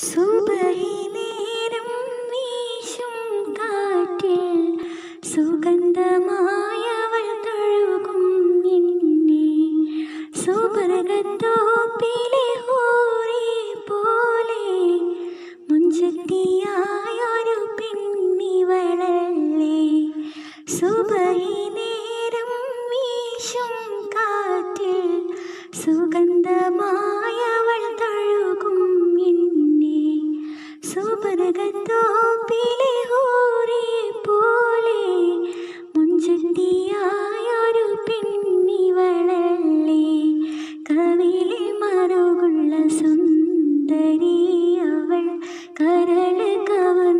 സുബഹി നേരം വീശും കാറ്റിൽ സുഗന്ധമായവൾ തഴുകും നിന്നെ. സുബർഗത്തോപ്പിലെ ഹൂറി പോലെ മുഞ്ചത്തിയായൊരു പെണ്ണിവളല്ലേ. സുബഹി നേരം വീശും കാറ്റിൽ സുഗന്ധമായവൾ തഴുകും നിന്നെ. സുബർഗത്തോപ്പിലെ ഹൂറി പോലെ മുഞ്ചത്തിയായൊരു പെണ്ണിവളല്ലേ. കവിളിൽ മറുകുള്ള സുന്ദരി അവൾ കരൾ കവർന്ന